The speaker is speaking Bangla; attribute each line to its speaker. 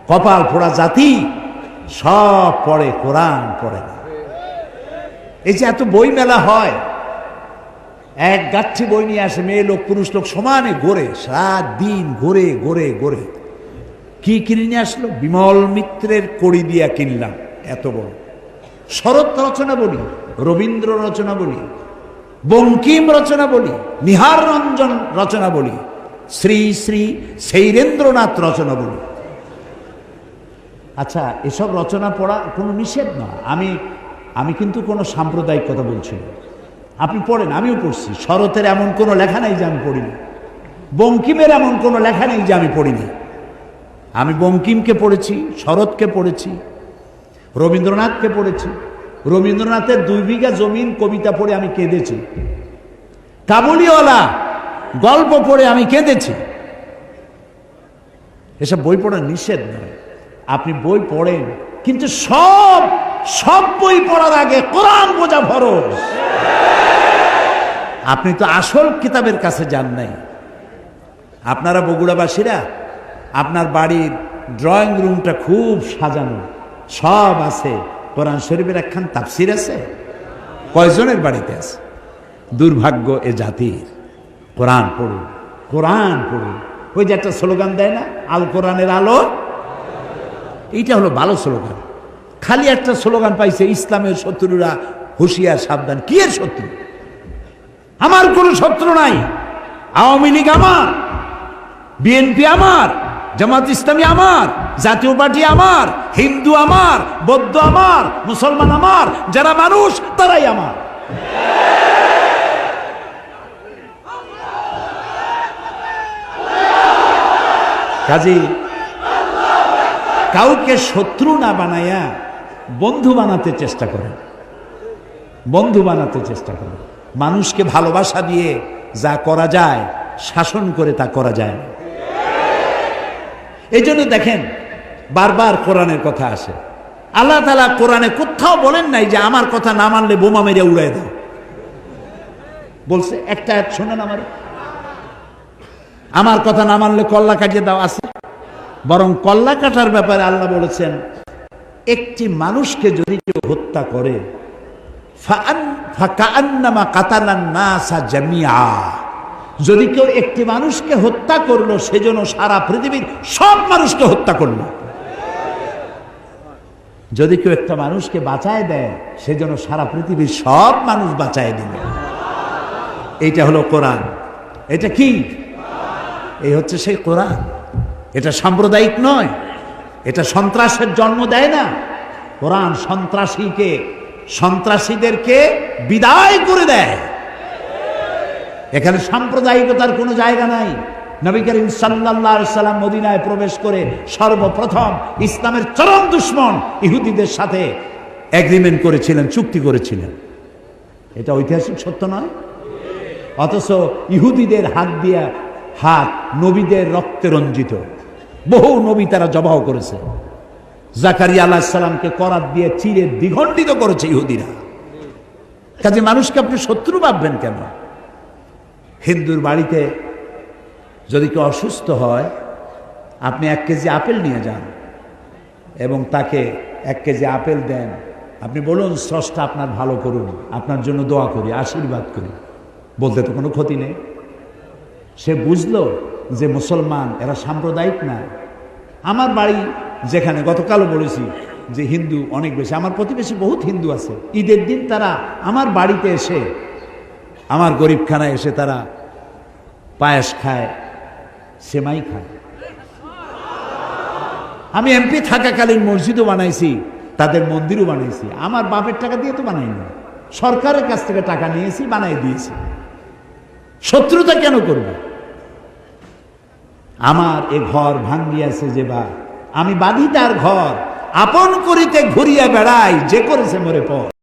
Speaker 1: কপাল পোড়া জাতি সব পড়ে, কোরআন পড়ে না। এই যে এত বই মেলা হয়, এক গাচ্ছি বই নিয়ে আসে, মেয়ে লোক পুরুষ লোক সমানে ঘোরে, সাত দিন ঘোরে ঘোরে ঘোরে। কি কিনে নিয়ে আসলো? বিমল মিত্রের কড়ি দিয়া কিনলাম, এত বড়। শরৎ রচনা বলি, রবীন্দ্র রচনা বলি, বঙ্কিম রচনা বলি, নিহার রঞ্জন রচনা বলি, শ্রী শ্রী শৈলেন্দ্রনাথ রচনা বলি। আচ্ছা, এসব রচনা পড়া কোনো নিষেধ না। আমি কিন্তু কোনো সাম্প্রদায়িক কথা বলছি না। আপনি পড়েন, আমিও পড়ছি। শরতের এমন কোনো লেখা নেই যে আমি পড়িনি, বঙ্কিমের এমন কোনো লেখা নেই যে আমি পড়িনি। আমি বঙ্কিমকে পড়েছি, শরৎকে পড়েছি, রবীন্দ্রনাথকে পড়েছি। রবীন্দ্রনাথের 2 বিঘা জমিন কবিতা পড়ে আমি কেঁদেছি। কাবুলিওয়ালা গল্প পড়ে আমি কেঁদেছি। এসব বই পড়া নিষেধ নয়, আপনি বই পড়েন, কিন্তু সব বই পড়ার আগে কোরআন বোঝা ফরজ। আপনি তো আসল কিতাবের কাছে যান নাই। আপনারা বগুড়াবাসীরা, আপনার বাড়ির ড্রয়িং রুমটা খুব সাজানো, সব আছে, কোরআন শরীফের একখান তাফসির আছে? কয়জনের বাড়িতে আছে? দুর্ভাগ্য এ জাতির। কোরআন পড়ুন, কোরআন পড়ুন। ওই যে একটা স্লোগান দেয় না, আল কোরআনের আলো, এইটা হলো ভালো স্লোগান। খালি একটা স্লোগান পাইছে, ইসলামের শত্রুরা হুঁশিয়ার সাবধান। কি এর শত্রু? আমার কোনো শত্রু নাই। আওয়ামী লীগ আমার, বিএনপি আমার, জামাত ইসলামী আমার, জাতীয় পার্টি আমার, হিন্দু আমার, বৌদ্ধ আমার, মুসলমান আমার, যারা মানুষ তারাই আমার। কাজী কাউকে শত্রু না বানাইয়া বন্ধু বানাতে চেষ্টা করেন, বন্ধু বানাতে চেষ্টা করেন। মানুষকে ভালোবাসা দিয়ে যা করা যায়, শাসন করে তা করা যায় না। এই জন্য দেখেন বারবার কোরআনের কথা আসে। আল্লাহ তাআলা কোরআনে কোথাও বলেন নাই যে আমার কথা না মানলে বোমা মেরে উড়াই দাও। বলছে একটা শোনেন, আমার কথা না মানলে কল্লা কাটিয়ে দাও, আছে? বরং কল্লা কাটার ব্যাপারে আল্লাহ বলেছেন, একটি মানুষকে যদি কেউ হত্যা করে, ফাকান্নামা কাতালান নাসা জামিআ, যদি কেউ একটি মানুষকে হত্যা করলো, সেজন্য সারা পৃথিবীর সব মানুষকে হত্যা করলো। যদি কেউ একটা মানুষকে বাঁচায় দেয়, সেজন্য সারা পৃথিবীর সব মানুষ বাঁচায় দিবে। এইটা হলো কোরআন। এটা কি? এই হচ্ছে সেই কোরআন। এটা সাম্প্রদায়িক নয়, এটা সন্ত্রাসের জন্ম দেয় না। কোরআন সন্ত্রাসীদেরকে বিদায় করে দেয়। এখানে সাম্প্রদায়িকতার কোনো জায়গা নাই। নবী করিম সাল্লাল্লাহু আলাইহি সাল্লাম মদিনায় প্রবেশ করে সর্বপ্রথম ইসলামের চরম দুশমন ইহুদিদের সাথে এগ্রিমেন্ট করেছিলেন, চুক্তি করেছিলেন। এটা ঐতিহাসিক সত্য নয়? অথচ ইহুদিদের হাত নবীদের রক্তে রঞ্জিত। বহু নবী তারা জবাহ করেছে। জাকারিয়া আলাইহিস সালামকে করাত দিয়ে চিরে দ্বিখণ্ডিত করেছে ইহুদিরা। কাজে মানুষকে আপনি শত্রু ভাববেন কেন? হিন্দুর বাড়িতে যদি কেউ অসুস্থ হয়, আপনি 1 কেজি আপেল নিয়ে যান এবং তাকে 1 কেজি আপেল দেন। আপনি বলুন, স্রষ্টা আপনার ভালো করুন, আপনার জন্য দোয়া করি, আশীর্বাদ করি। বলতে তো কোনো ক্ষতি নেই। সে বুঝলো যে মুসলমান এরা সাম্প্রদায়িক না। আমার বাড়ি যেখানে, গতকালও বলেছি যে হিন্দু অনেক বেশি, আমার প্রতিবেশী বহুত হিন্দু আছে। ঈদের দিন তারা আমার বাড়িতে এসে, আমার গরিবখানায় এসে তারা পায়েস খায়, সেমাই খায়। আমি এমপি থাকাকালীন মসজিদও বানাইছি, তাদের মন্দিরও বানাইছি। আমার বাপের টাকা দিয়ে তো বানাইনি, সরকারের কাছ থেকে টাকা নিয়েছি, বানাই দিয়েছি। শত্রুতা কেন করব? আমার এ ঘর ভাঙ্গিয়াছে যে বা, আমি বাঁধি তার ঘর, আপন করিতে ঘুরিয়া বেড়াই, যে করেছে মোরে পর।